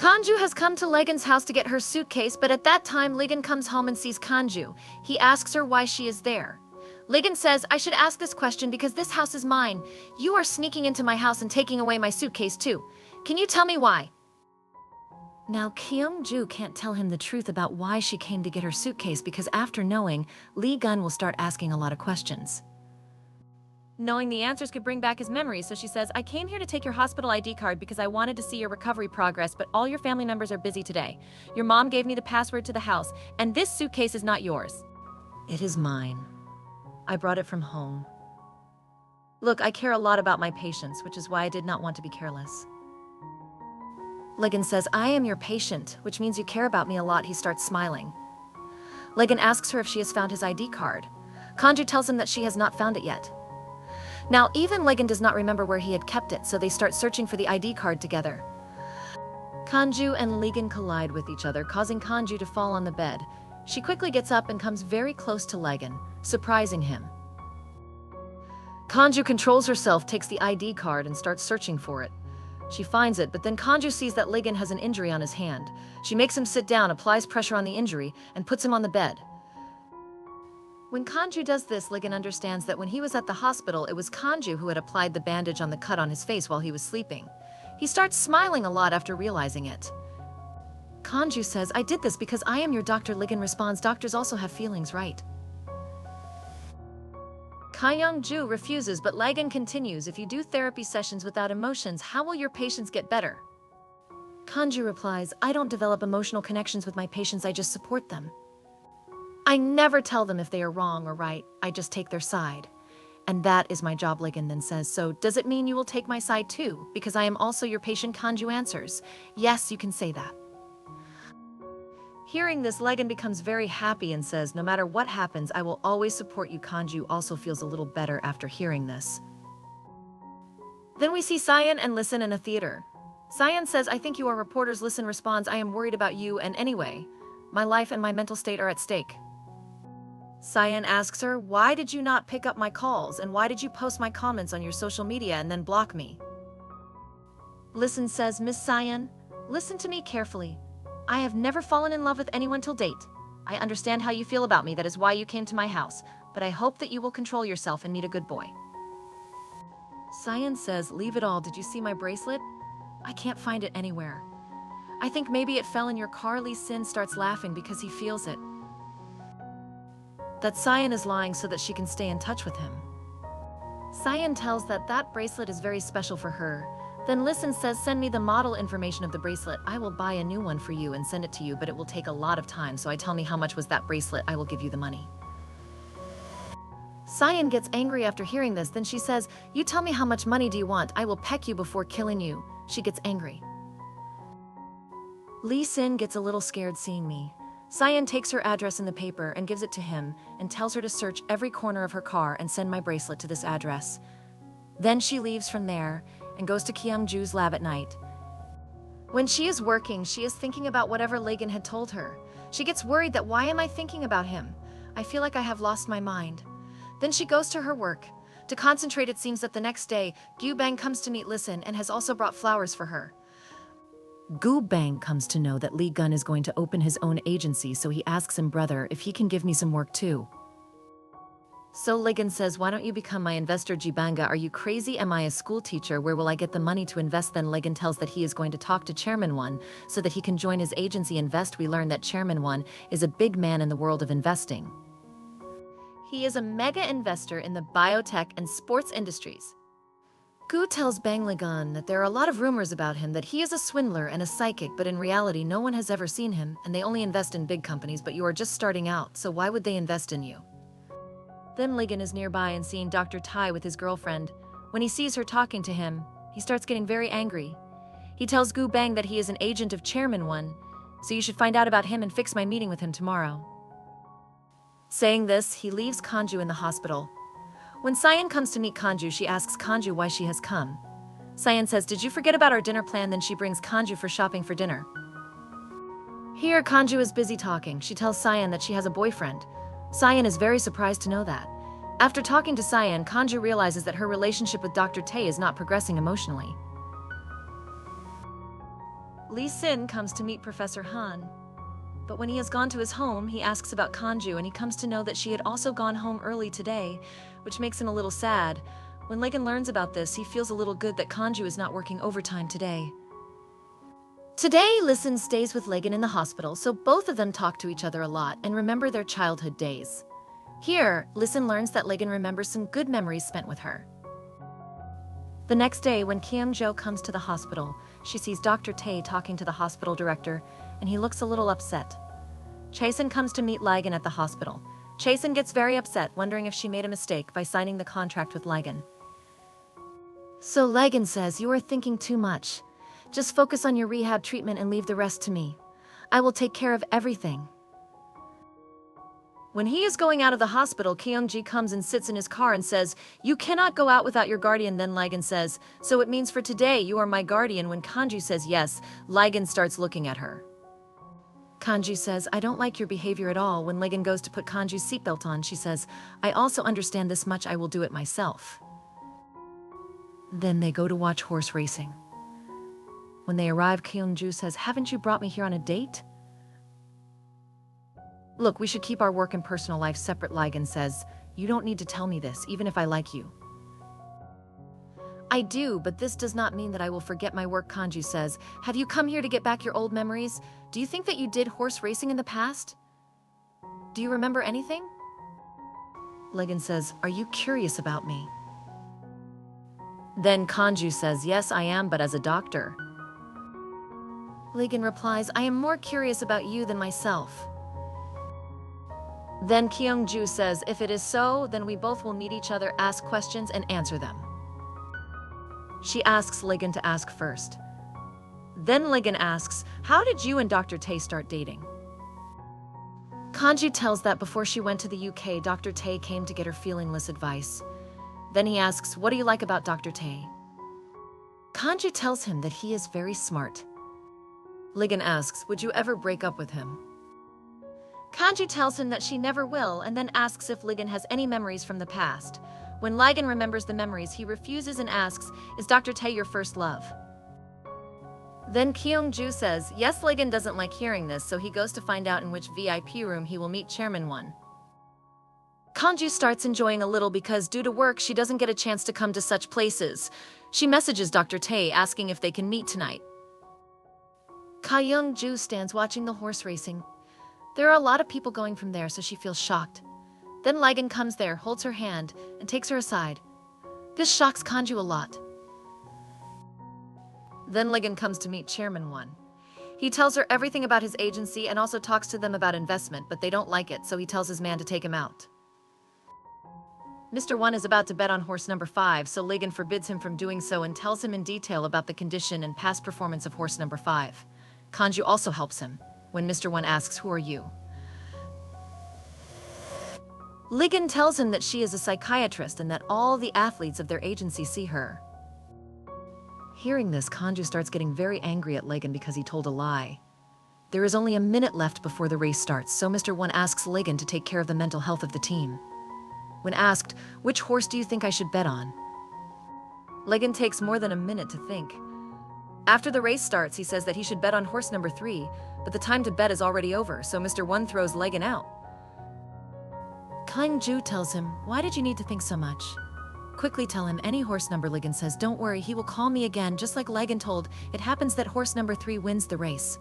Kanju has come to Legan's house to get her suitcase, but at that time Legan comes home and sees Kanju. He asks her why she is there. Legan says, I should ask this question because this house is mine. You are sneaking into my house and taking away my suitcase too. Can you tell me why? Now Kyung-ju can't tell him the truth about why she came to get her suitcase because after knowing, Lee Gun will start asking a lot of questions. Knowing the answers could bring back his memories, so she says, I came here to take your hospital ID card because I wanted to see your recovery progress, but all your family members are busy today. Your mom gave me the password to the house, and this suitcase is not yours. It is mine. I brought it from home. Look, I care a lot about my patients, which is why I did not want to be careless. Legan says, I am your patient, which means you care about me a lot. He starts smiling. Legan asks her if she has found his ID card. Kanju tells him that she has not found it yet. Now, even Legan does not remember where he had kept it, so they start searching for the ID card together. Kanju and Legan collide with each other, causing Kanju to fall on the bed. She quickly gets up and comes very close to Legan, surprising him. Kanju controls herself, takes the ID card, and starts searching for it. She finds it, but then Kanju sees that Legan has an injury on his hand. She makes him sit down, applies pressure on the injury, and puts him on the bed. When Kanju does this, Legan understands that when he was at the hospital, it was Kanju who had applied the bandage on the cut on his face while he was sleeping. He starts smiling a lot after realizing it. Kanju says, I did this because I am your doctor. Legan responds, doctors also have feelings, right? Kyung-ju refuses, but Legan continues, if you do therapy sessions without emotions, how will your patients get better? Kanju replies, I don't develop emotional connections with my patients, I just support them. I never tell them if they are wrong or right, I just take their side. And that is my job. Legan then says, so does it mean you will take my side too? Because I am also your patient. Kanju answers, yes, you can say that. Hearing this, Legan becomes very happy and says, no matter what happens, I will always support you. Kanju also feels a little better after hearing this. Then we see Sayan and Listen in a theater. Sayan says, I think you are reporters. Listen responds, I am worried about you, and anyway, my life and my mental state are at stake. Sayan asks her, why did you not pick up my calls, and why did you post my comments on your social media and then block me? Listen says, Miss Sayan, listen to me carefully. I have never fallen in love with anyone till date. I understand how you feel about me, that is why you came to my house, but I hope that you will control yourself and meet a good boy. Sayan says, leave it all, did you see my bracelet? I can't find it anywhere. I think maybe it fell in your car. Lee Sin starts laughing because he feels it. That Sayan is lying so that she can stay in touch with him. Sayan tells that bracelet is very special for her. Then Listen says, send me the model information of the bracelet. I will buy a new one for you and send it to you, but it will take a lot of time, so tell me how much was that bracelet, I will give you the money. Sayan gets angry after hearing this, then she says, you tell me how much money do you want, I will peck you before killing you. She gets angry. Lee Sin gets a little scared seeing me. Sayan takes her address in the paper and gives it to him and tells her to search every corner of her car and send my bracelet to this address. Then she leaves from there and goes to Kyung-ju's lab at night. When she is working, she is thinking about whatever Legan had told her. She gets worried that why am I thinking about him? I feel like I have lost my mind. Then she goes to her work. To concentrate, it seems that the next day, Gu Bang comes to meet Listen and has also brought flowers for her. Gu Bang comes to know that Lee Gun is going to open his own agency, so he asks him, brother, if he can give me some work too. So Legan says, why don't you become my investor? Jibanga, are you crazy? Am I a school teacher? Where will I get the money to invest? Then Legan tells that he is going to talk to Chairman One so that he can join his agency Invest. We learn that Chairman One is a big man in the world of investing. He is a mega investor in the biotech and sports industries. Gu tells Bang Legan that there are a lot of rumors about him, that he is a swindler and a psychic, but in reality no one has ever seen him, and they only invest in big companies, but you are just starting out, so why would they invest in you? Then Legan is nearby and seeing Dr. Tai with his girlfriend. When he sees her talking to him, he starts getting very angry. He tells Gu Bang that he is an agent of Chairman One, so you should find out about him and fix my meeting with him tomorrow. Saying this, he leaves Kanju in the hospital. When Sayan comes to meet Kanju, she asks Kanju why she has come. Sayan says, did you forget about our dinner plan? Then she brings Kanju for shopping for dinner. Here, Kanju is busy talking. She tells Sayan that she has a boyfriend. Sayan is very surprised to know that. After talking to Sayan, Kanju realizes that her relationship with Dr. Tae is not progressing emotionally. Lee Sin comes to meet Professor Han. But when he has gone to his home, he asks about Kanju and he comes to know that she had also gone home early today, which makes him a little sad. When Legan learns about this, he feels a little good that Kanju is not working overtime today. Today, Listen stays with Legan in the hospital, so both of them talk to each other a lot and remember their childhood days. Here, Listen learns that Legan remembers some good memories spent with her. The next day, when Kyung-jo comes to the hospital, she sees Dr. Tae talking to the hospital director, and he looks a little upset. Chaesun comes to meet Legan at the hospital. Chaesun gets very upset, wondering if she made a mistake by signing the contract with Legan. So Legan says, "You are thinking too much. Just focus on your rehab treatment and leave the rest to me. I will take care of everything." When he is going out of the hospital, Kyung-ji comes and sits in his car and says, "You cannot go out without your guardian." Then Legan says, "So it means for today you are my guardian." When Kanju says yes, Legan starts looking at her. Kanju says, "I don't like your behavior at all." When Legan goes to put Kanju's seatbelt on, she says, "I also understand this much, I will do it myself." Then they go to watch horse racing. When they arrive, Kyung-ju says, "Haven't you brought me here on a date?" "Look, we should keep our work and personal life separate." Legan says, "You don't need to tell me this, even if I like you." "I do, but this does not mean that I will forget my work." Kanju says, "Have you come here to get back your old memories? Do you think that you did horse racing in the past? Do you remember anything?" Legan says, "Are you curious about me?" Then Kanju says, "Yes, I am, but as a doctor." Legan replies, "I am more curious about you than myself." Then Kyung-ju says, "If it is so, then we both will meet each other, ask questions, and answer them." She asks Legan to ask first. Then Legan asks, "How did you and Dr. Tae start dating?" Kanju tells that before she went to the UK, Dr. Tae came to get her feelingless advice. Then he asks, "What do you like about Dr. Tae?" Kanju tells him that he is very smart. Legan asks, "Would you ever break up with him?" Kanju tells him that she never will, and then asks if Legan has any memories from the past. When Legan remembers the memories, he refuses and asks, "Is Dr. Tae your first love?" Then Kyung-ju says, yes. Legan doesn't like hearing this, so he goes to find out in which VIP room he will meet Chairman Won. Kanju starts enjoying a little because due to work, she doesn't get a chance to come to such places. She messages Dr. Tae asking if they can meet tonight. Kyung-ju stands watching the horse racing. There are a lot of people going from there, so she feels shocked. Then Legan comes there, holds her hand, and takes her aside. This shocks Kanju a lot. Then Legan comes to meet Chairman Won. He tells her everything about his agency and also talks to them about investment, but they don't like it, so he tells his man to take him out. Mr. Won is about to bet on horse number 5, so Legan forbids him from doing so and tells him in detail about the condition and past performance of horse number 5. Kanju also helps him. When Mr. Won asks, "Who are you?" Legan tells him that she is a psychiatrist and that all the athletes of their agency see her. Hearing this, Kanju starts getting very angry at Legan because he told a lie. There is only a minute left before the race starts, so Mr. Won asks Legan to take care of the mental health of the team. When asked, "Which horse do you think I should bet on?" Legan takes more than a minute to think. After the race starts, he says that he should bet on horse number 3, but the time to bet is already over, so Mr. Won throws Legan out. Kyung-ju tells him, "Why did you need to think so much? Quickly tell him any horse number." Legan says, "Don't worry, he will call me again." Just like Legan told, it happens that horse number 3 wins the race.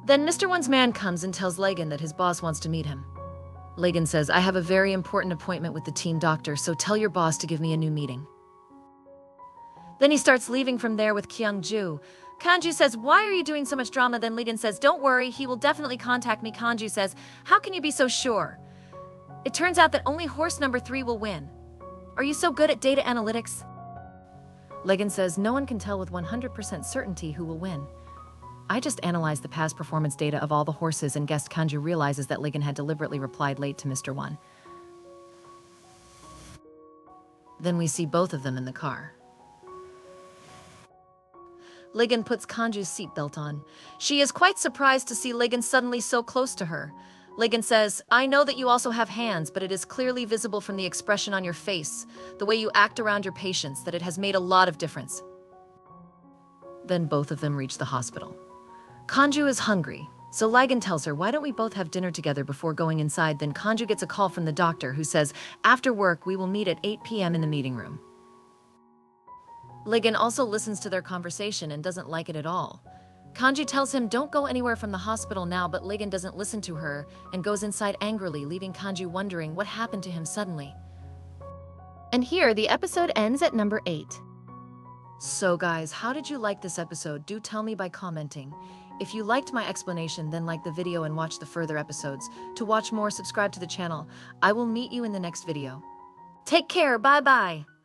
Then Mr. Won's man comes and tells Legan that his boss wants to meet him. Legan says, "I have a very important appointment with the team doctor, so tell your boss to give me a new meeting." Then he starts leaving from there with Kyung-ju. Kanju says, "Why are you doing so much drama?" Then Legan says, "Don't worry, he will definitely contact me." Kanju says, "How can you be so sure? It turns out that only horse number 3 will win. Are you so good at data analytics?" Legan says, "No one can tell with 100% certainty who will win. I just analyzed the past performance data of all the horses and guessed." Kanju realizes that Legan had deliberately replied late to Mr. Won. Then we see both of them in the car. Legan puts Kanju's seatbelt on. She is quite surprised to see Legan suddenly so close to her. Legan says, "I know that you also have hands, but it is clearly visible from the expression on your face, the way you act around your patients, that it has made a lot of difference." Then both of them reach the hospital. Kanju is hungry, so Ligan tells her, why don't we both have dinner together before going inside? Then Kanju gets a call from the doctor who says, after work we will meet at 8 p.m. in the meeting room. Ligan also listens to their conversation and doesn't like it at all. Kanju tells him don't go anywhere from the hospital now, but Ligan doesn't listen to her and goes inside angrily, leaving Kanju wondering what happened to him suddenly. And here the episode ends at number 8. So guys, how did you like this episode? Do tell me by commenting. If you liked my explanation, then like the video and watch the further episodes. To watch more, subscribe to the channel. I will meet you in the next video. Take care, bye bye.